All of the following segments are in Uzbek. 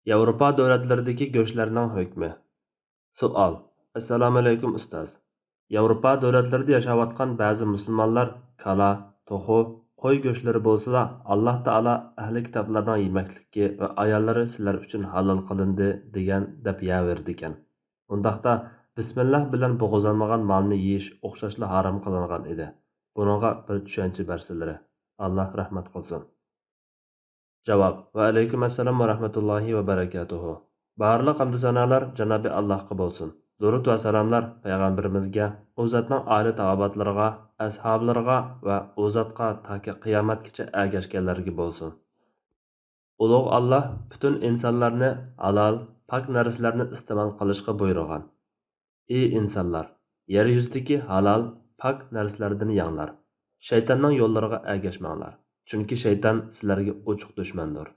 Yevropa davlatlaridagi go'shtlarning hukmi. Savol. Assalomu alaykum ustoz. Yevropa davlatlarida yashayotgan ba'zi musulmonlar kala, to'xu, qo'y go'shtlari bo'lsa, Alloh taolo ahli kitoblarning yemakligi va ayollari sizlar uchun halol qilindi degan deb yaverdi ekan. Undaqda bismillah bilan bo'g'izlanmagan molni yeyish o'xshashla harom qilingan edi. Buningga bir tushuncha bersinlar. Alloh rahmat qilsin. Javob. Va alaykum assalom va rahmatullohi va barakatuhu. Barliq hamdu sanolar Janobi Allohga bo'lsin. Durud va salomlar payg'ambarimizga, u zotning oli taobatlariga, ashablariga va u zotga toki qiyomatgacha ergashganlarga bo'lsin. Ulug' Alloh butun insonlarni halol, pok narsalarni iste'mol qilishga buyurgan. Ey insonlar, yer yuzidagi halol, pok narsalardan yanglar. Shaytonning yo'llariga ergashmanglar. Chunki shayton sizlarga ochiq dushmandir.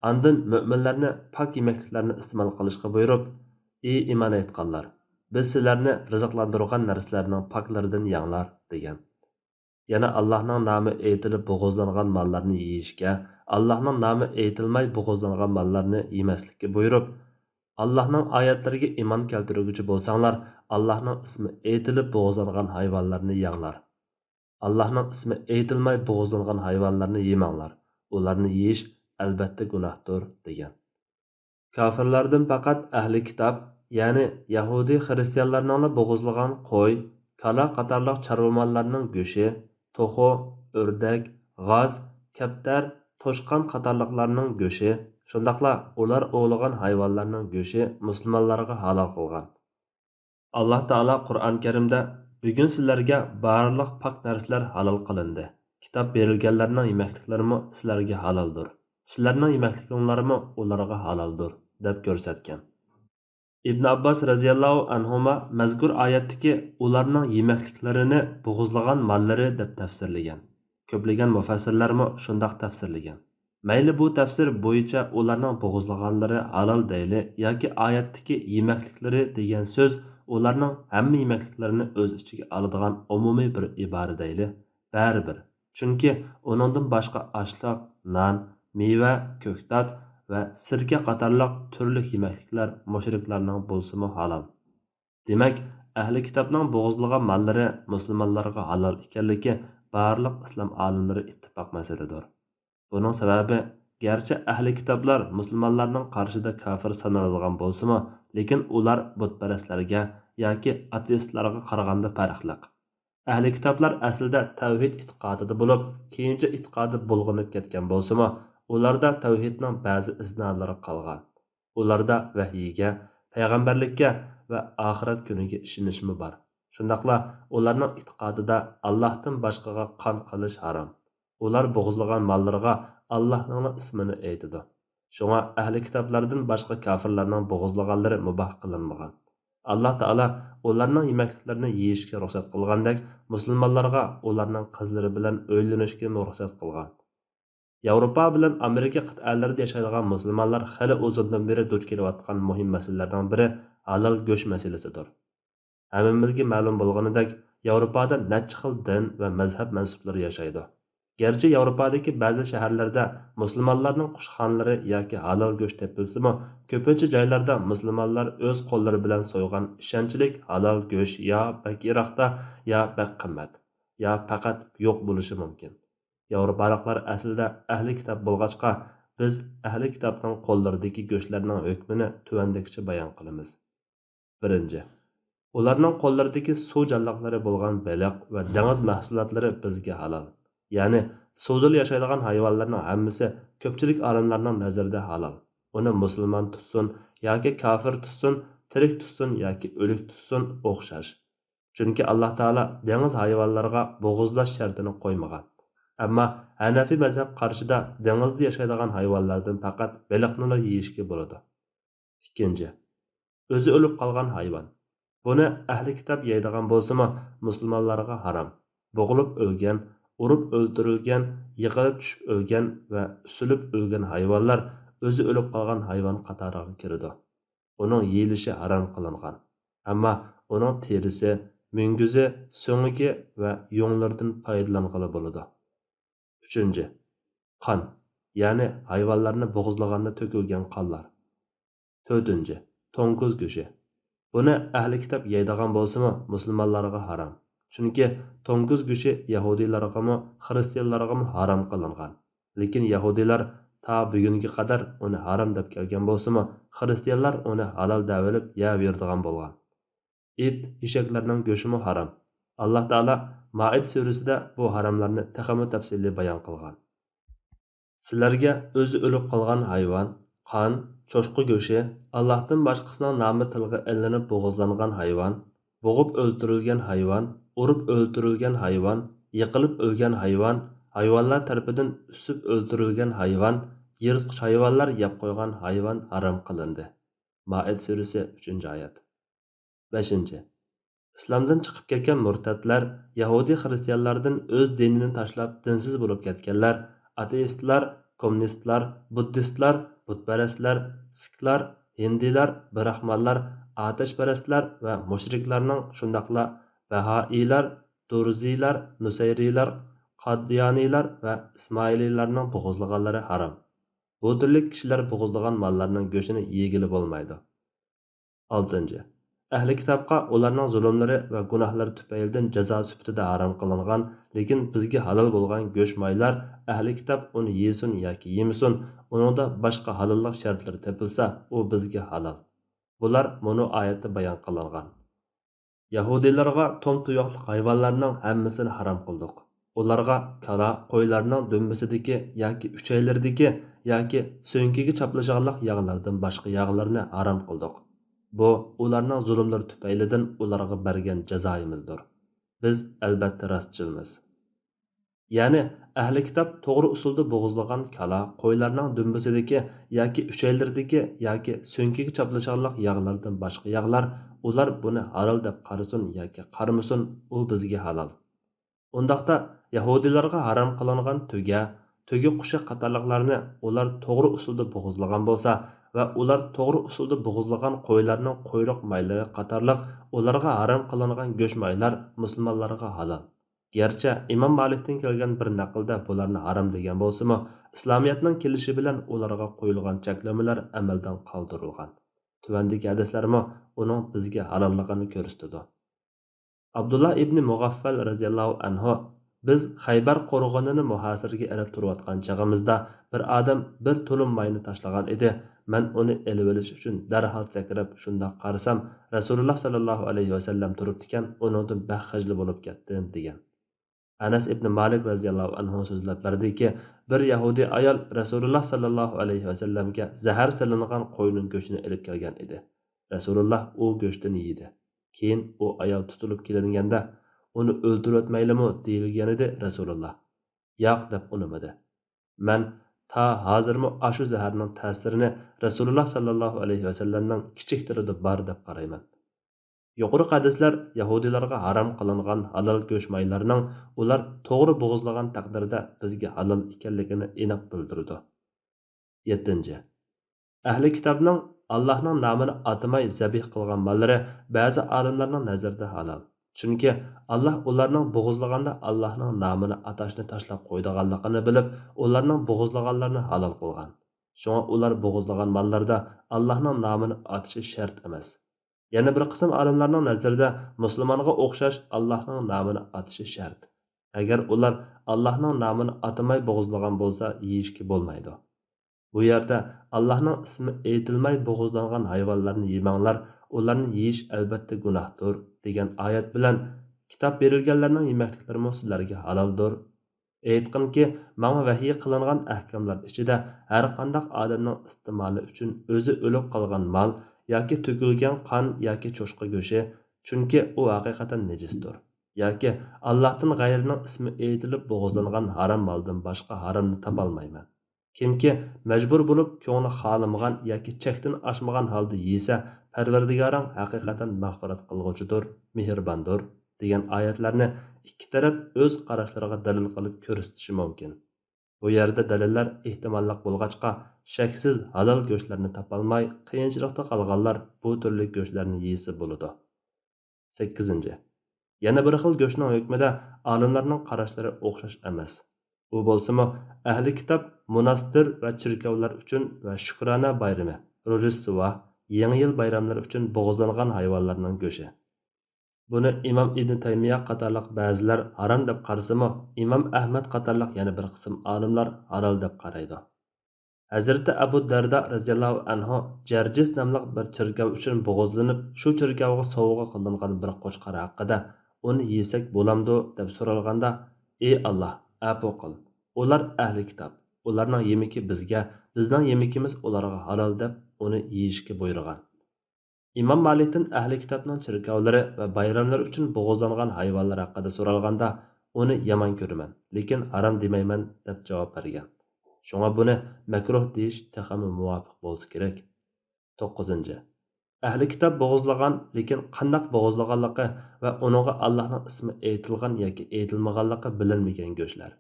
Andın müminlərni pak yeməkliklərini iste'mol qilishga buyurib, ey iman etqanlar, biz sizlarni rizqlandırğan narsalarning paklaridan yanglar degan. Yana Allohning nomi aytilib bo'g'izlangan mollarni yeyishga, Allohning nomi aytilmay bo'g'izlangan mollarni yemaslikka buyurib, Allohning oyatlariga iymon keltiruvchi bo'lsanglar, Allohning ismi aytilib bo'g'izlangan hayvonlarni yanglar. Allohning ismi aytilmay bo'g'izlangan hayvonlarni yemanglar. Ularni yeyish albatta gunohdir degan. Kafirlardan faqat ahli kitob, ya'ni Yahudi xristianlarning bo'g'izlagan qo'y, kala qatorliq chorva mollarining go'shi, to'xu, o'rdak, g'oz, kaptar, to'shqon qatorliqlarning go'shi, shundaqla ular o'g'lagan hayvonlarning go'shi musulmonlarga halol qilgan. Alloh taolo Qur'on Karimda bugun sizlarga barliq pok narsalar halol qilindi. Kitob berilganlarning yemakliklarimi sizlarga haloldir. Sizlarning yemakliklarimi ularga haloldir deb ko'rsatgan. Ibn Abbas radhiyallohu anhuma mazkur oyatdagi ularning yemakliklarini bo'g'izlagan mollari deb tafsirlagan. Ko'plagan mufassirlarmi shundoq tafsirlagan. Mayli bu tafsir bo'yicha ularning bo'g'izlaganlari halol deyli yoki oyatdagi yemakliklari degan so'z ularning hamma yemakliklarini o'z ichiga oladigan umumiy bir ibora deyli, baribir. Chunki uningdan boshqa oshliq, non, meva, ko'ktat va sirka qatorliq turli yemakliklar mushriklarning bo'lsa-mu halol. Demak, ahli kitobning bo'g'izlagan mollari musulmonlarga halol ekanligi barliq islom olimlari ittifoq masaladir. Buning sababi, garchi ahli kitoblar musulmonlarning qarshida kafir sanaladigan bo'lsa-mu, lekin ular butparastlarga yoki ateistlarga qaraganda farqli. Ahli kitoblar aslida tavhid e'tiqodida bo'lib, keyincha e'tiqodi bulg'anib ketgan bo'lsa-mu, ularda tavhidning ba'zi iznalari qolgan. Ularda vahiyga, payg'ambarlikka va oxirat kuniga ishonishmi bor. Shundaqla ularning e'tiqodida Allohdan boshqaga qon qilish harom. Ular bo'g'izlagan mollarga Allohning ismini aytadi. Shunga ahli kitoblardan boshqa kafirlarning bo'g'izlaganlari muboh qilinmagan. Alloh taolo ularning yemakliklarini yeyishga ruxsat qilgandek, musulmonlarga ularning qizlari bilan uylanishga ruxsat qilgan. Yevropa bilan Amerika qit'alarida yashaydigan musulmonlar hali uzundan beri duch kelayotgan muhim masalalardan biri halol go'sht masalasidir. Hammamizga ma'lum bo'lganidek, Yevropada necha xil din va mazhab mansublari yashaydi. Gerçi Yevropadagi ba'zi shaharlarda musulmonlarning qushxonalari yoki halol go'sht topilsa-mu, ko'pincha joylarda musulmonlar o'z qo'llari bilan so'ygan ishonchlik halol go'sht yo bak iroqda, yo bak qimmat, yo faqat yo'q bo'lishi mumkin. Yevropaliklar aslida ahli kitob bo'lg'achqa, biz ahli kitobning qo'llaridagi go'shtlarning hukmini tuvandagicha bayon qilamiz. 1. Ularning qo'llaridagi suv janloqlari bo'lgan baliq va dengiz mahsulotlari bizga halol. Ya'ni suvda yashaydigan hayvonlarning hammasi ko'pchilik olimlarning nazarida halol. Uni musulmon tutsin yoki kafir tutsin, tirik tutsin yoki o'lik tutsin o'xshash. Chunki Alloh taolo dengiz hayvonlariga bo'g'izlash shartini qo'ymagan. Ammo Hanafi mazhab qarshida dengizda yashaydigan hayvonlardan faqat baliqni yeyishga bo'ladi. 2. O'zi o'lib qolgan hayvon. Buni ahli kitob yeydigan bo'lsa-mu, musulmonlarga harom. Bo'g'ilib o'lgan, urib o'ldirilgan, yiqilib tushib o'lgan va usilib o'lgan hayvonlar o'zi o'lib qolgan hayvon qatoriga kiradi. Uning yeyilishi harom qilingan. Ammo uning terisi, munguzi, so'ngi va yo'nglardan foydalanqili bo'ladi. 3. Qon, ya'ni hayvonlarni bo'g'izlaganda to'kilgan qonlar. 4. To'ng'iz go'shti. Buni ahli kitob yeydigan bo'lsa-mu, musulmonlarga harom. Chunki to'ng'iz go'shti yahudiylarga ham, xristianlarga ham harom qilingan. Lekin yahudiylar ta bugunga qadar uni harom deb kelgan bo'lsa-mu, xristianlar uni halol deb olib yeyveradigan bo'lgan. It, eshaklarning go'shti harom. Alloh taolo Maid surasida bu haromlarni texmi tafsili bayon qilgan. Sizlarga o'zi o'lib qolgan hayvon, qon, cho'chqa go'shti, Allohdan boshqasining nomi tilga ilinib bo'g'izlangan hayvon, bo'g'ib o'ldirilgan hayvon, urib o'ldirilgan hayvon, yiqilib o'lgan hayvon, hayvonlar tarafidan usib o'ldirilgan hayvon, yirtqich hayvonlar yeb qo'ygan hayvon harom qilindi. Maid surasi 3-oyat. 5. Islomdan chiqib ketgan murtadlar, Yahudi xristianlardan o'z dinini tashlab dinsiz bo'lib ketganlar, ateistlar, kommunistlar, buddistlar, butparastlar, siklar, hindilar, brahmanlar, atashparastlar va mushriklarning shundaqla bahoiylar, durziylar, nusayriylar, qaddiyoniylar va ismoiliylarning bo'g'izlaganlari harom. Bu turli kishilar bo'g'izlagan mollarning go'shtini yegili bo'lmaydi. 6. Ahli kitobga ularning zulmlari va gunohlari tufaylidan jazo sifatida harom qilingan, lekin bizga halol bo'lgan go'sht maylar ahli kitob uni yesin yoki yemasin, uningda boshqa halollik shartlari topilsa, u bizga halol. Bular buni oyatda bayon qilingan. Yahudiylarga tom tuyoqli hayvonlarning hammasini harom qildik. Ularga kala, qo'ylarning dumbisidagi yoki uchaylardagi yoki so'nkiga chaplashganlik yog'lardan boshqa yog'larni harom qildik. Bu ularning zulmlari tufaylidan ularga bergan jazoyimizdir. Biz albatta rostchilmiz. Ya'ni ahli kitob to'g'ri usulda bo'g'izlagan kala, qo'ylarning dumbisidagi yoki uchaylardagi yoki so'nkiga chaplashganlik yog'lardan boshqa yog'lar, ular buni halol deb qarasin yoki qaramasin, u bizga halol. Undaqda yahudiylarga harom qilingan tuga qushi qatorliqlarni ular to'g'ri usulda bo'g'izlagan bo'lsa va ular to'g'ri usulda bo'g'izlagan qo'ylarning quyruq maylari qatorliq ularga harom qilingan go'sht maylar musulmonlarga halol. Gerçi İmam Malik'ten kelgan bir naqlda bularni haram degan bo'lsa-mu, islomiyatning kelishi bilan ularga qo'yilgan cheklamalar amaldan qoldirilgan. Tuvandagi hadislarmi uning bizga halolligini ko'rsatadi. Abdullah ibn Mughaffal radhiyallohu anhu: biz Xaybar qo'rg'onini muhosiraga olib turayotgan chog'imizda bir odam bir to'lin mayni tashlagan edi. Men uni elib olish uchun darhol sakrab shundoq qarasam, Rasululloh sallallohu alayhi vasallam turibdi ekan, uningdan baxajli bo'lib ketdim degan. Anas ibn Malik radhiyallohu anhu so'zlab berdiki, bir Yahudi ayol Rasululloh sallallohu alayhi vasallamga zahar solingan qo'yning go'shtini olib kelgan edi. Rasululloh u go'shtini yedi. Keyin u ayol tutilib kelinganda uni o'ldirotmaylimi deyilgan edi. Rasululloh yo'q deb unamadi. Men ta hozirmi ashu zaharning ta'sirini Rasululloh sallallohu alayhi vasallamning kichik tilida bor deb qarayman. Yuqori hadislar Yahudilarga harom qilingan halol go'sht maylarning ular to'g'ri bo'g'izlagan taqdirda bizga halol ekanligini aniq bildirdi. 7. Ahli kitobning Allohning nomini atamay zabih qilgan mollari ba'zi olimlarning nazarida halol. Chunki Alloh ularning bo'g'izlaganda Allohning nomini atashni tashlab qo'ydiganligini bilib, ularning bo'g'izlaganlarini halol qilgan. Shunga ular bo'g'izlagan mollarda Allohning nomini atishi shart emas. Yana bir qism olimlarning nazarida musulmonga o'xshash Allohning nomini atishi shart. Agar ular Allohning nomini atamay bo'g'izlagan bo'lsa, yeyishga bo'lmaydi. Bu yerda Allohning ismi aytilmay bo'g'izlangan hayvonlarni yemanglar, ularni yeyish albatta gunohdir degan oyat bilan kitob berilganlarning yemakliklari sizlarga haloldir. Aytqinki, menga vahiy qilingan ahkamlar ichida har qanday odamning iste'moli uchun o'zi o'lib qolgan mol yoki to'kilgan qon yoki cho'chqa go'shti, chunki u haqiqatan nejisdir. Yoki Allohdan g'ayrining ismi aytilib bo'g'izlangan harom moldan boshqa haromni topolmayman. Kimki majbur bo'lib ko'ngli xohlamagan yoki chekdan oshmagan holda yesa, Parvardigoring haqiqatan mag'firat qilg'uchidir, mehribondir degan oyatlarni ikki taraf o'z qarashlariga dalil qilib ko'rsatishi mumkin. Bu yerda dalillar ehtimolliq bo'lg'achqa, shaksiz halol go'shtlarni topolmay, qiyinchilikda qolganlar bu turli go'shtlarni yeysa bo'ladi. 8. Yana bir xil go'shtning hukmida olimlarning qarashlari o'xshash emas. U bo'lsa-mu, ahli kitob monastir va chirkavlar uchun va shukrona bayrami, Rojdestvo, Yangi yil bayramlari uchun bo'g'izlangan hayvonlarning go'shti. Buni imom Ibn Taymiya qatorliq ba'zilar harom deb qarasa-mu, imom Ahmad qatorliq yana bir qism olimlar halol deb qaraydi. Hazrati Abu Darda radhiyallohu anhu Jarjis nomli bir chirkav uchun bo'g'izlanib, shu chirkavga sovg'a qilingan bir qo'chqor haqida uni yesak bo'lamdi deb so'ralganda, "Ey Alloh, afu qil. Ular ahli kitob. Ularning yemiki bizga, bizning yemikimiz ularga halol" deb uni yeyishga buyurgan. İmam Malik'ten ahli kitobning chirkavlari va bayramlar uchun bo'g'izlangan hayvonlar haqida so'ralganda, uni yomon ko'raman, lekin harom demayman deb javob bergan. Shunga buni makruh deyish texmi muvofiq bo'lsa kerak. 9. Ahli kitob bo'g'izlagan, lekin qandoq bo'g'izlaganligi va uningga Allohning ismi aytilgan yoki aytilmaganligi bilinmagan go'shtlar.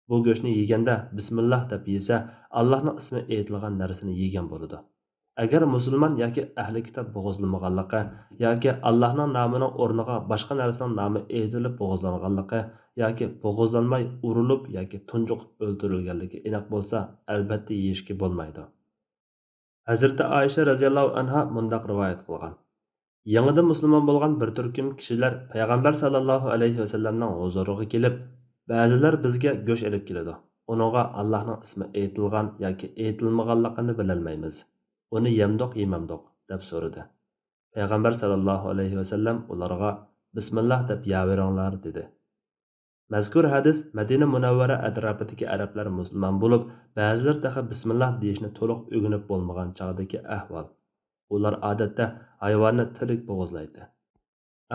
Bu go'shtni yeganda bismillah deb yesa, Allohning ismi aytilgan narsani yegan bo'ladi. Agar musulmon yoki ahli kitob bo'g'izlamaganligi yoki Allohning nomining o'rniga boshqa narsaning nomi aytilib bo'g'izlanganligi yoki bo'g'izlanmay urilib yoki tunjuqib o'ldirilganligi aniq bo'lsa, albatta yeyishga bo'lmaydi. Hazrati Aisha radhiyallohu anha mundaq rivoyat qilgan. Yangidan musulmon bo'lgan bir turkum kishilar payg'ambar sallallohu alayhi vasallamning huzuriga kelib, ba'zilar bizga go'sht olib keladi. Uningga Allohning ismi aytilgan yoki aytilmaganligini bilolmaymiz. Uni yemdoq yemamdoq deb so'radi. Payg'ambar sallallohu alayhi vasallam ularga bismillah deb yaveringlar dedi. Mazkur hadis Madina Munawvara atrofidagi arablar musulmon bo'lib, ba'zilar taxa bismillah deyishni to'liq o'rganib bo'lmagan chog'dagi ahvol. Ular odatda hayvonni tirik bo'g'izlaydi.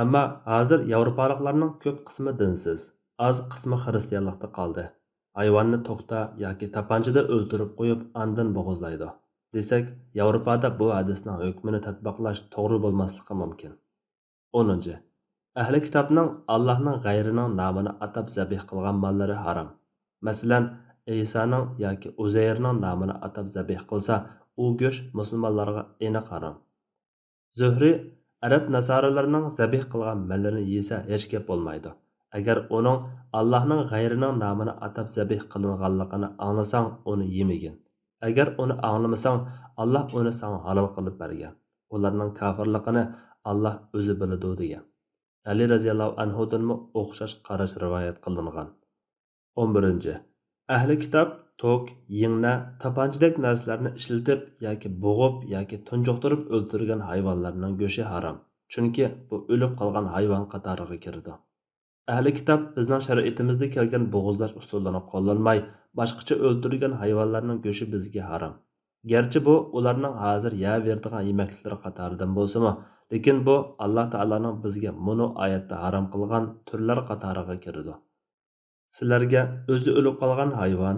Ammo hozir Yevropaliklarning ko'p qismi dinsiz, oz qismi xristianlikda qoldi. Hayvonni to'xta yoki tapanchada o'ldirib qo'yib, andin bo'g'izlaydi. Desak, Yevropada bu hadisning hukmini tatbiqlash to'g'ri bo'lmasligi mumkin. 10. Ahli kitobning Allohning g'ayrining nomini atab zabih qilgan mollari harom. Masalan, Isoning yoki Uzayrning nomini atab zabih qilsa, u go'sht musulmonlarga aniq harom. Zuhri arab nasoralarining zabih qilgan mollarini yesa hech gap bo'lmaydi. Agar uning Allohning g'ayrining nomini atab zabih qilinganligini anglasang, uni yemagin. Agar uni anglamasang, Alloh uni sana halol qilib bergan. Ularning kofirligini Alloh o'zi biladi degan. Ali radhiyallohu anhudan o'xshash qarash rivoyat qilingan. 11. Ahli kitob tok, yingna, tapanchadek narsalarni ishlatib yoki bo'g'ib yoki tunjuqtirib o'ldirgan hayvonlarning go'shti harom. Chunki bu o'lib qolgan hayvon qatoriga kiradi. Ahli kitob bizning shariatimizda kelgan bo'g'izlash usullarini qo'llanmay, boshqacha o'ldirilgan hayvonlarning go'shti bizga harom. Gerçi bu ularning hozir yeverdigan yemekliklari qatoridan bo'lsa-mu, lekin bu Alloh taolaning bizga buni oyatda harom qilgan turlar qatoriga kiradi. Sizlarga o'zi o'lib qolgan hayvon,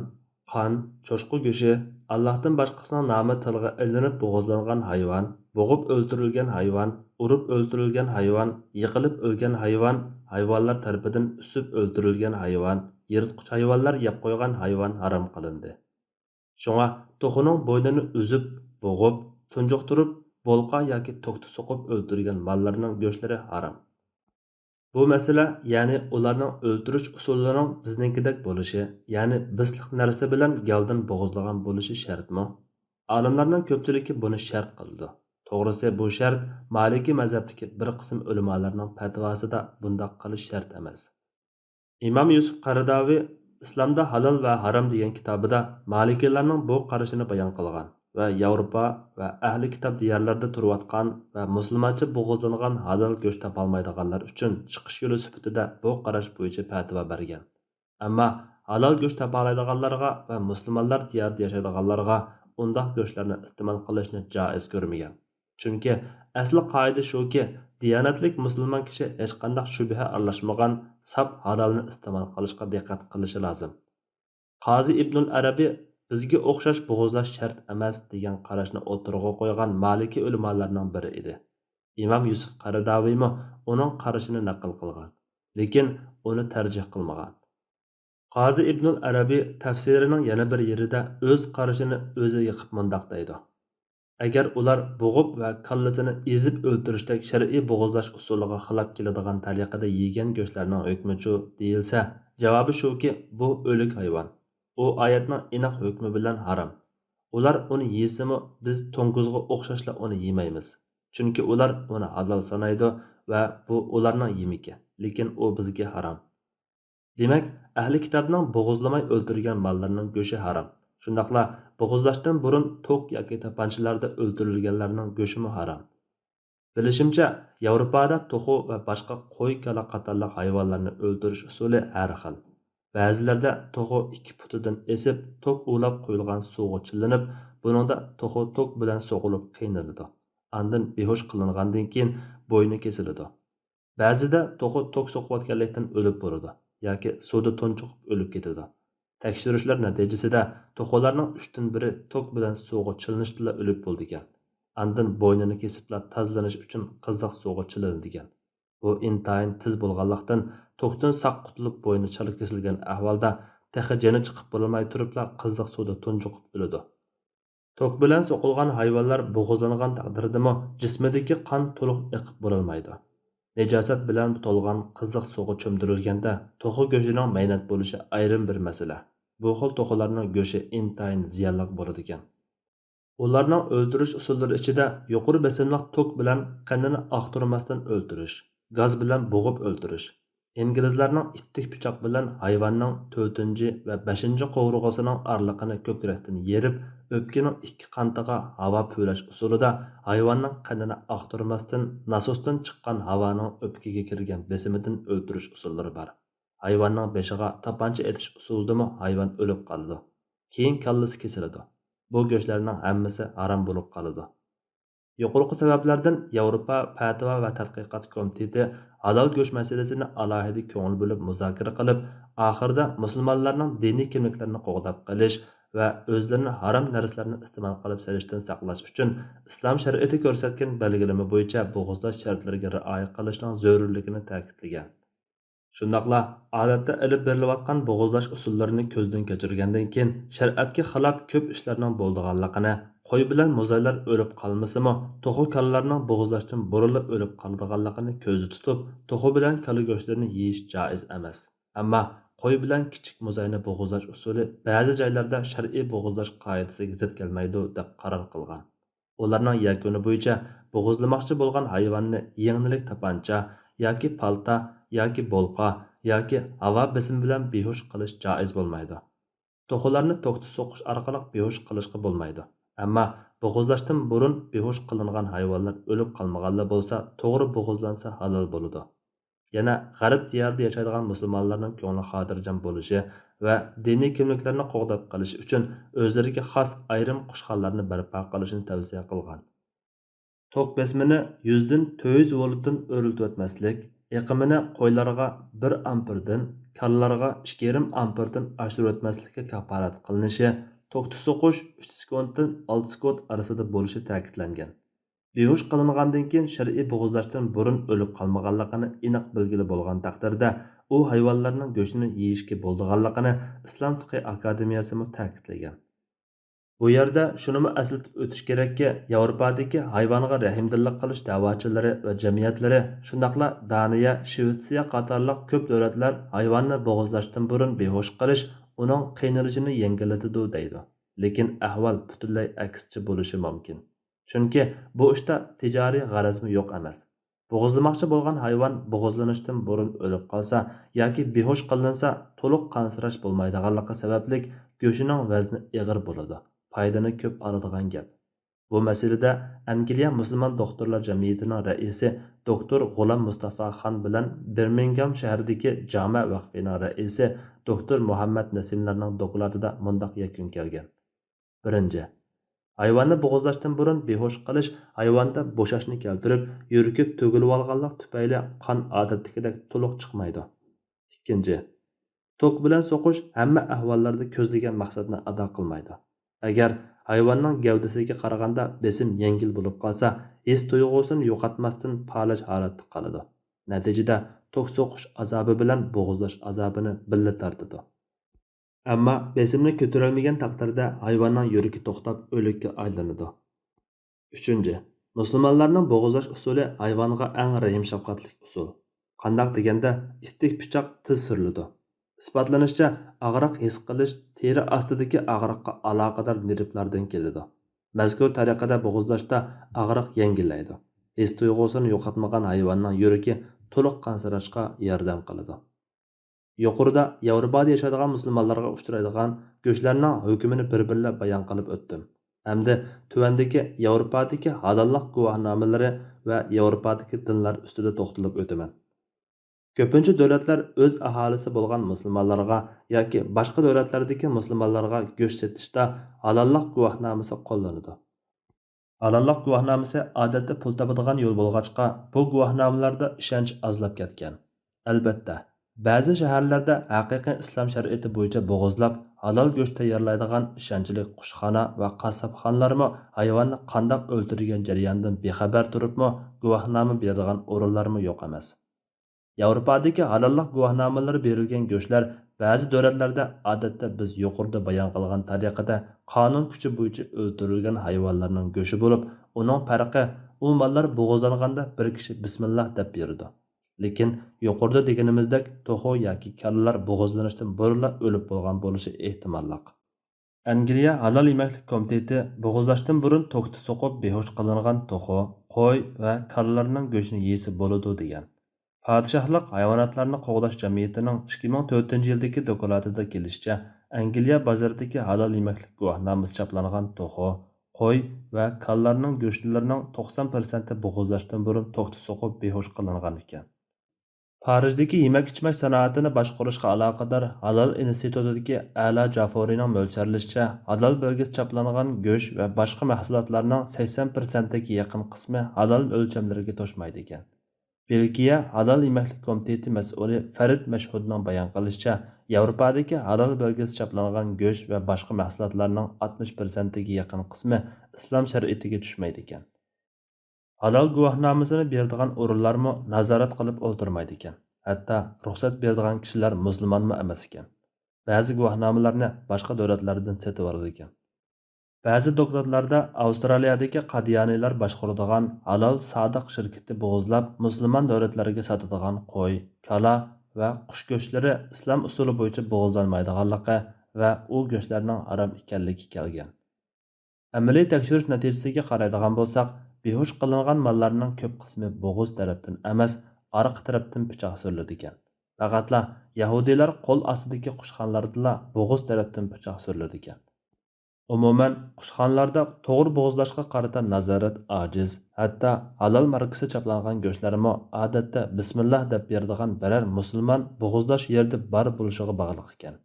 qon, cho'chqa go'shti, Allohdan boshqasining nomi tilga ilinib bo'g'izlangan hayvon, bo'g'ib o'ldirilgan hayvon, urib o'ldirilgan hayvon, yiqilib o'lgan hayvon, hayvonlar tarafidan usib o'ldirilgan hayvon, yirtqich hayvonlar yeb qo'ygan hayvon harom qilindi. Shunga to'xining bo'ynini uzib, bo'g'ib, tunjuqtirib, bolqa yoki to'qti so'qib o'ldirgan mollarning go'shtlari harom. Bu masala, ya'ni ularning o'ldirish usullarining bizninkidek bo'lishi, ya'ni bisliq narsa bilan galdan bo'g'izlagan bo'lishi shartmi? Olimlarning ko'pchiligi buni shart qildi. To'g'risi bu shart Maliki mazhabdagi bir qism ulamolarning fatvosida bundoq qilish shart emas. Imom Yusuf Qaradavi İslamda halal va harom degan kitobida Malikilarning bu qarashini bayon qilgan va Yevropa va ahli kitob diyorlarida turayotgan va musulmoncha bo'g'izlangan halal go'sht topolmaydiganlar uchun chiqish yo'li sifatida bu qarash bo'yicha fatvo bergan. Ammo halal go'sht topolaydiganlarga va musulmonlar diyorida yashaydiganlarga undaq go'shtlarni iste'mol qilishni joiz ko'rmagan. Chunki asli qoida shuki, diyonatlik musulmon kishi hech qanday shubha aralashmagan sap halalni iste'mol qilishga diqqat qilishi lozim. Qozi Ibnul Arabiy bizga o'xshash bo'g'izlash shart emas degan qarashni o'tirg'a qo'ygan Maliki ulamolarning biri edi. Imom Yusuf Qaradaviymi uning qarashini naql qilgan, lekin uni tarjih qilmagan. Qozi Ibnul Arabiy tafsirining yana bir yerida o'z qarashini o'zi yiqib mundoq deydi. Agar ular bo'g'ib va kallasini ezib o'ldirishdek shar'iy bo'g'izlash usuliga xilof keladigan tariqada yegan go'shtlarning hukmi-chu deyilsa, Javobi shuki, bu o'lik hayvon. U oyatning aniq hukmi bilan harom. Ular uni yesimi, biz to'ng'izga o'xshashla uni yemaymiz. Chunki ular uni halol sanaydi va bu ularning yemiki, lekin u bizga harom. Demak, ahli kitobning bo'g'izlamay o'ldirgan mollarning go'shi harom. Shundaqla bo'g'izlashdan burun to'q yoki tapanchalarda o'ldirilganlarning go'shimi harom. Bilishimcha, Yevropada to'xu va boshqa qo'y kala qatorliq hayvonlarni o'ldirish usuli har xil. Ba'zilarda to'xu ikki putidan esib, to'q ulab qo'yilgan suvga chillinib, buningda to'xu to'q bilan so'g'ilib qiynaladi. Andin behush qilingandan keyin bo'yni kesiladi. Ba'zida to'xu to'q so'qiyotganlikdan o'lib bo'ladi yoki suvda tunchuqib o'lib ketadi. Tekshirishlar natijasida to'xularning 3dan biri to'q bilan suvga chilinishda o'lib bo'ldi ekan. Andin bo'ynini kesibla tozalanish uchun qizg'iq suvga chilinadigan. Bu intayin tiz bo'lganlikdan to'qdan saq qutulib bo'yni chala kesilgan ahvolda texi jani chiqib bo'lmay turibla qizg'iq suvda tunchuqib o'ladi. To'q bilan so'qilgan hayvonlar bo'g'izlangan taqdirdami jismidagi qon to'liq eqib bo'lolmaydi. Nejosat bilan to'lgan qizg'iq suvga cho'mdirilganda to'xu go'shining maynat bo'lishi ayrim bir masala. Bu xil to'xularning go'shi intayin ziyonli bo'ladi ekan. Ularning o'ldirish usullari ichida yuqori besimli tok bilan qanini oqtirmasdan o'ldirish, gaz bilan bo'g'ib o'ldirish, inglizlarning ittik pichoq bilan hayvonning 4 va 5 qo'vrug'isining orliqini ko'krakdan yerib, o'pkining ikki qantiga havo po'lash usulida hayvonning qanini oqtirmasdan nasosdan chiqqan havoning o'pkiga kirgan besimidan o'ldirish usullari bor. Hayvonning beshiga tapancha etish usulidami hayvon o'lib qoladi. Keyin kallasi kesiladi. Bu go'shtlarning hammasi harom bo'lib qoladi. Yuqorqi sabablardan Yevropa Fatvo va tadqiqot komiteti halol go'sht masalasini alohida ko'ngil bo'lib muzokara qilib, oxirida musulmonlarning diniy kimliklarini qo'g'dab qilish va o'zlarini harom narsalarni iste'mol qilib selishdan saqlash uchun islom shariati ko'rsatgan belgilama bo'yicha bo'g'izlash shartlariga rioya qilishning zarurligini ta'kidlagan. Shundaqla odatda ilib berilayotgan bo'g'izlash usullarini ko'zdan kechirgandan keyin shariatga xilof ko'p ishlarning bo'ldiganligini, qo'y bilan muzaylar o'lib qolmasimi, to'xu kallalarning bo'g'izlashdan burilib o'lib qoladiganligini ko'zda tutib, to'xu bilan kalla go'shtlarini yeyish joiz emas. Ammo qo'y bilan kichik muzayni bo'g'izlash usuli ba'zi joylarda shar'iy bo'g'izlash qoidasiga zid kelmaydi deb qaror qilgan. Ularning yakuni bo'yicha bo'g'izlamoqchi bo'lgan hayvonni yengnilik tapancha yoki palta yoki bolqa yoki havo besimi bilan behush qilish joiz bo'lmaydi. To'xularni to'xta so'qish orqali behush qilishga bo'lmaydi. Ammo bo'g'izlashdan burun behush qilingan hayvonlar o'lib qolmaganlar bo'lsa, to'g'ri bo'g'izlansa halol bo'ladi. Yana g'arb diyorida yashaydigan musulmonlarning ko'ngli xotirjam bo'lishi va diniy kimliklarini qo'g'dab qilish uchun o'zlariga xos ayrim qushxonlarni barpo qilishni tavsiya qilgan. To'q besmini 100 dan 400 voltdan o'rnatib o'tmaslik, eqimini qo'ylarga 1 amperdan, kallalarga 2,5 amperdan oshirib o'tmaslikka kafolat qilinishi, to'qti so'qish 3 sekunddan 6 sekund orasida bo'lishi ta'kidlangan. Behush qilingandan keyin shar'iy bo'g'izlashdan burun o'lib qolmaganligini aniq belgili bo'lgan taqdirda, u hayvonlarning go'shtini yeyishga bo'ldiganligini Islom fiqh akademiyasi ta'kidlagan. Bu yerda shunimi eslatib o'tish kerakki, Yevropadagi hayvonga rahimdillik qilish da'vochilari va jamiyatlari, shundaqla Daniya, Shvetsiya qatorliq ko'p davlatlar hayvonni bo'g'izlashdan burun behush qilish, uning qiynalishini yengillatadi deydi. Lekin ahvol butunlay aksicha bo'lishi mumkin. Chunki bu ishda tijoriy g'arazmi yo'q emas. Bo'g'izlamoqchi bo'lgan hayvon bo'g'izlanishdan burun o'lib qolsa yoki behush qilinsa, to'liq qansirash bo'lmaydiganligi sababli go'shining vazni og'ir bo'ladi. Paydani ko'p oladigan gap. Bu masalada Angliya musulmon doktorlar jamiyatining raisi doktor G'ulam Mustafa Xon bilan Birmingham shahridagi Jama vaqfining raisi doktor Muhammad Nasimlarning dokladida mundaq yakun kelgan. 1. Hayvonni bo'g'izlashdan burun behush qilish hayvonda bo'shashni keltirib, yuragi tugilib olganlik tufayli qon odatdagidek to'liq chiqmaydi. 2. Tok bilan so'qish hamma ahvollarda ko'zlagan maqsadni ado qilmaydi. Agar hayvonning gavdasiga qaraganda besim yengil bo'lib qolsa, his tuyg'usini yo'qotmasdan faol holatda qoladi. Natijada tok so'qish azobi bilan bo'g'izlash azobini birga tortadi. Ammo besimni ko'tarolmagan taqdirda hayvonning yuragi to'xtab o'likka aylanadi. 3. Musulmonlarning bo'g'izlash usuli hayvonga eng rahim shafqatli usul. Qandaq deganda, ittik pichoq tez suriladi. isbotlanishicha og'riq his qilish teri ostidagi og'riqqa aloqador nervlardan keladi. Mazkur tariqada bo'g'izlashda og'riq yengillaydi. His tuyg'usini yo'qotmagan hayvonning yuragi to'liq qansirashga yordam qiladi. Yuqorida Yevropada yashaydigan musulmonlarga uchraydigan go'shtlarning hukmini bir-birlab bayon qilib o'tdim. Hamda tuvandagi Yevropadagi halollik guvohnomalari va Yevropadagi dinlar ustida to'xtalib o'taman. Ko'pincha davlatlar o'z aholisi bo'lgan musulmonlarga yoki boshqa davlatlardagi musulmonlarga go'sht sotishda halollik guvohnomasi qo'llanadi. Halollik guvohnomasi odatda pul topadigan yo'l bo'lg'achqa, bu guvohnomalarda ishonch ozlab ketgan. Albatta, ba'zi shaharlarda haqiqiy islom shariati bo'yicha bo'g'izlab halol go'sht tayyorlaydigan ishonchli qushxona va qassobxonalarmi hayvonni qandoq o'ltirgan jarayondan bexabar turibmi guvohnoma beradigan o'rinlarmi yo'q emas. Yevropadagi halollik guvohnomalari berilgan go'shtlar ba'zi davlatlarda odatda biz yuqorida bayon qilgan tariqada qonun kuchi bo'yicha o'ldirilgan hayvonlarning go'shti bo'lib, uning farqi u mollar bo'g'izlanganda bir kishi bismillah deb berdi. Lekin yuqorida deganimizdek to'xo yoki kallalar bo'g'izlanishdan burun o'lib bo'lgan bo'lishi ehtimolliq. Angliya halol yemaklik komiteti bo'g'izlashdan burun to'kti so'qib behush qilingan to'xo, qo'y va kallalarning go'shtini yeysa bo'ladi degan. Padişahlık hayvanatlarını qoğdaş cəmiyyətinin 2004 yıldaki dokulatida kelishicha, Angliya bazaridagi halol yemaklik guvohnomasi chaplangan to'xo, qo'y va kallarning go'shtlarining 90% bo'g'izlashdan burun to'kti so'qib behush qilingan ekan. Parijdagi yemak-ichmak sanoatini boshqarishga aloqador Halol institutidagi A'la Jaforining mo'ljallashicha, halol belgisi chaplangan go'sht va boshqa mahsulotlarning 80% ga yaqin qismi halol o'lchamlarga to'shmaydi ekan. Belgiya Halol yemaklik komiteti mas'uli Farid Mashhudning bayon qilishicha, Yevropadagi halol belgisi chaplangan go'sht va boshqa mahsulotlarning 60% ga yaqin qismi islom shariatiga tushmaydi ekan. Halol guvohnomasini beradigan o'rinlarmi nazorat qilib o'tirmaydi ekan. Hatto ruxsat beradigan kishilar musulmonmi emas ekan. Ba'zi guvohnomalarni boshqa davlatlardan sotib oladi ekan. Ba'zi dokladlarda Avstraliyadagi qadiyanilar boshqaradigan halol sodiq shirkati bo'g'izlab musulmon davlatlarga sotadigan qo'y, kala va qush go'shtlari islom usuli bo'yicha bo'g'izlanmaydiganligi va u go'shtlarning harom ekanligi kelgan. Amaliy tekshirish natijasiga qaraydigan bo'lsak, behush qilingan mollarning ko'p qismi bo'g'iz tarafdan emas, orqa tarafdan pichoq suriladi ekan. Faqatla yahudiylar qo'l ostidagi qushxonalarda bo'g'iz tarafdan pichoq suriladi ekan. Umuman, qushxonalarda to'g'ri bo'g'izlashga qarata nazorat ojiz, hatto halol markasi chaplangan go'shtlarimi odatda bismillah deb beradigan biror musulmon bo'g'izlash yerda bor bo'lishiga bog'liq ekan.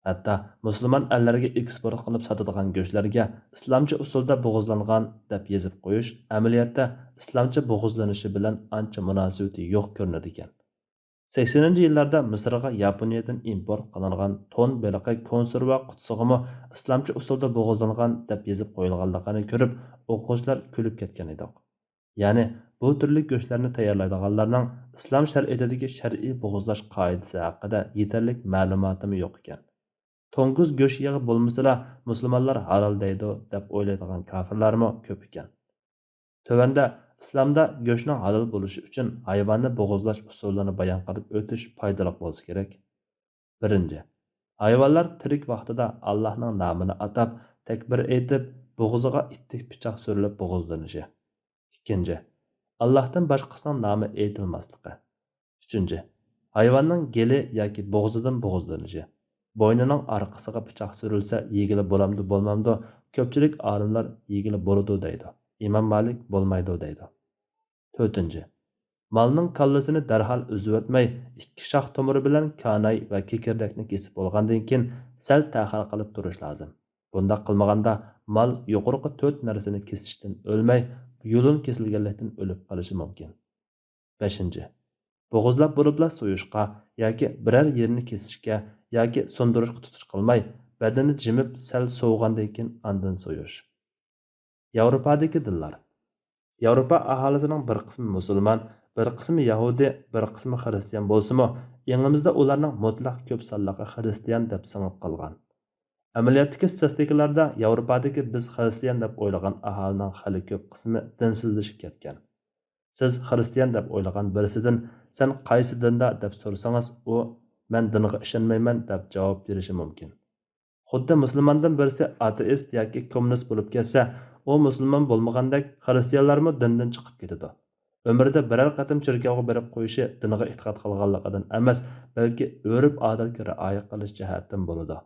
Hatto musulmon ellarga eksport qilib sotadigan go'shtlarga islomcha usulda bo'g'izlangan deb yozib qo'yish amaliyotda islomcha bo'g'izlanishi bilan ancha munosabati yo'q ko'rinadi ekan. 80-yillarda Misrga Yaponiyadan import qilingan ton beliqi konserva qutusig'imi islomcha usulda bo'g'izlangan deb yozib qo'yilganligini ko'rib, o'quvchilar kulib ketgan edi. Ya'ni bu turli go'shtlarni tayyorlaydiganlarning islom shariatidagi shar'iy bo'g'izlash qoidasi haqida yetarli ma'lumotimi yo'q ekan. To'ng'iz go'sht yig'i bo'lmasa, musulmonlar halol deydi deb o'ylaydigan kofirlarmi ko'p ekan. Tövəndə İslamda go'shtning halol bo'lishi uchun hayvonni bo'g'izlash usullarini bayon qilib o'tish foydali bo'lsa kerak. 1. Hayvonlar tirik vaqtida Allohning nomini atab, takbir aytib, bo'g'ziga ittik pichoq surilib bo'g'izlanishi. 2. Allohdan boshqasining nomi aytilmasligi. 3. Hayvonning geli yoki bo'g'zidan bo'g'izlanishi. Bo'ynining orqasiga pichoq surilsa, yegili bo'lamdi, bo'lmamdi? Ko'pchilik olimlar yegili bo'ladi deydi. İmam Malik bo'lmaydi deydi. 4. Malning kallasini darhol uzib o'tmay, ikki shox tomiri bilan kanay va kekirdakni kesib bo'lgandan keyin sal ta'xir qilib turish lozim. Bunda qilmaganda mal yuqorqi 4 narsani kesishdan o'lmay, yo'lun kesilganlikdan o'lib qolishi mumkin. 5. Bo'g'izlab bo'libla so'yishqa yoki biror yerini kesishga yoki so'ndirishga tutish qilmay, badani jimib sal so'vgandan keyin andin so'yish. Yevropadagi dinlar. Yevropa aholisining bir qismi musulmon, bir qismi yahudi, bir qismi xristian bo'lsa-mu, yengimizda ularning mutlaq ko'p sonliqi xristian deb sanab qolgan. Amaliyotdagi statistikalarda Yevropadagi biz xristian deb o'ylagan aholining xali ko'p qismi dinsizlashib ketgan. Siz xristian deb o'ylagan birisidan "Sen qaysi dinda?" deb so'rasangiz, u men dinga ishonmayman deb javob berishi mumkin. Xuddi musulmondan birisi ateist yoki kommunist bo'lib ketsa, u musulmon bo'lmagandek xristianlarmi dindan chiqib ketadi. Ömrüdə birər qatim çirkəvə berib qoyuşı diniga etiqad qılğanlıqdan emas, balki örüp-odatga rioya qilish jihatdan bo'ladi.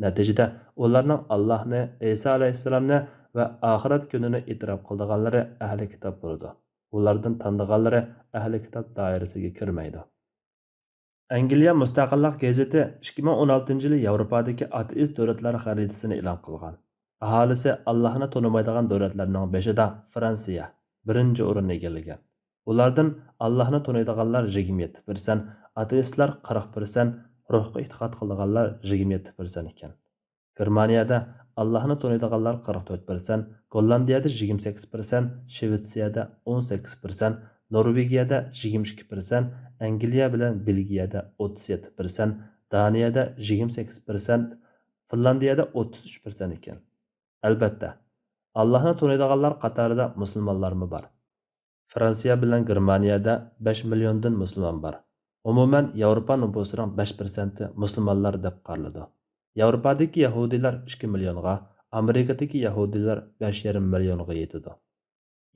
Natijada ularning Allohni, Isa alayhissalomni va oxirat kunini e'tirof qilganlari ahli kitob bo'ladi. Ulardan tandiganlari ahli kitob doirasiga kirmaydi. Angliya Mustaqillik gazeti 2016-yili Yevropadagi ateist davlatlar xaritasini e'lon qilgan. Aholisi Allohni tonimaydigan davlatlarning 5ida Fransiya birinchi o'rinni egallagan. Ulardan Allohni taniydiganlar 27%, ateistlar 40%, ruhga e'tiqod qilganlar 27% ekan. Germaniyada Allohni taniydiganlar 44%, Gollandiyada 28%, Shvetsiyada 18%, Norvegiyada 22%, Angliya bilan Belgiyada 37%, Daniyada 28%, Finlandiyada 33% ekan. Albatta, Allohni taniydiganlar qatorida musulmonlarmi bor. Fransiya bilan Germaniyada 5 milliondan musulmon bor. Umuman Yevropa nufusining 5% musulmonlar deb qaraladi. Yevropadagi yahudiylar 2 millionga, Amerikadagi yahudiylar 5,5 millionga yetadi.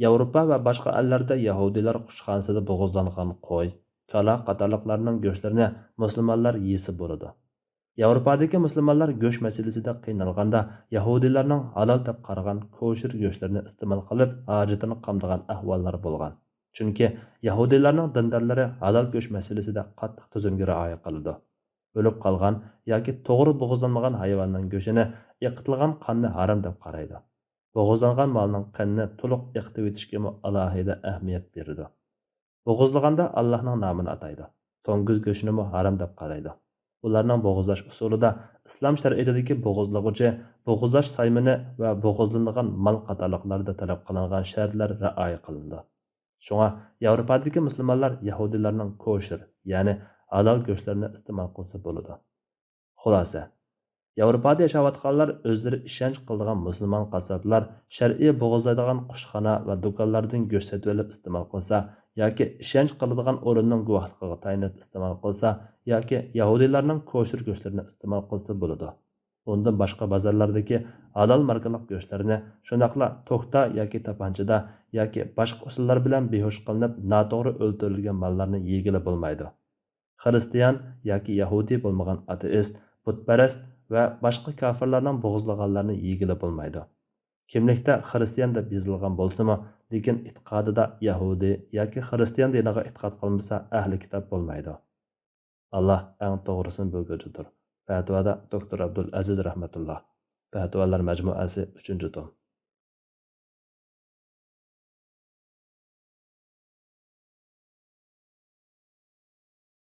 Yevropa va boshqa ellarda yahudiylar qushxonasida bo'g'izlangan qo'y, kala qatorliqlarning go'shtlarini musulmonlar yeysa bo'ladi. Yevropadagi musulmonlar go'sht masalasida qiynalganda yahudiylarning halol deb qaragan koshir go'shtlarini iste'mol qilib hojatini qamdagan ahvollar bo'lgan. Chunki yahudiylarning dindorlari halol go'sht masalasida qattiq tuzumga rioya qiladi. O'lib qolgan yoki to'g'ri bo'g'izlanmagan hayvonning go'shtini eqitilgan qonni harom deb qaraydi. Bo'g'izlangan molning qonni to'liq eqitib etishga alohida ahamiyat beradi. Bo'g'izlaganda Allohning nomini ataydi. To'ng'iz go'shtini harom deb qaraydi. Ularning bo'g'izlash usulida islom shariatidagi bo'g'izlag'uchi, bo'g'izlash saymini va bo'g'izlanadigan mol qatorliqlarda talab qilingan shartlar rioya qilindi. Shunga Yevropadagi musulmonlar yahudiylarning koshir, ya'ni halol go'shtlarini iste'mol qilsa bo'ladi. Xulosa: Yevropada yashayotganlar o'zlari ishonch qiladigan musulmon qassoblar shar'iy bo'g'izlaydigan qushxona va do'konlardan go'sht sotib olib iste'mol qilsa, yoki ishonch qiladigan o'rinning guvohligiga tayanib iste'mol qilsa, yoki yahudiylarning koshir go'shtlarini iste'mol qilsa bo'ladi. Undan boshqa bozorlardagi halol markalik go'shtlarni shunaqla to'xta yoki tapanchada yoki boshqa usullar bilan behush qilinib noto'g'ri o'ldirilgan mollarni yegili bo'lmaydi. Xristian yoki yahudiy bo'lmagan ateist, butparast va boshqa kafirlarning bo'g'izlaganlarni yegili bo'lmaydi. Kimlikda xristian deb yozilgan bo'lsa-mu, lekin e'tiqodida yahudi yoki xristian diniga e'tiqod qilmasa, ahli kitob bo'lmaydi. Alloh eng to'g'risini bilguchidir. Fatvoda Dr. Abdul Aziz rahmatulloh. Fatvolar majmuasi 3-tom.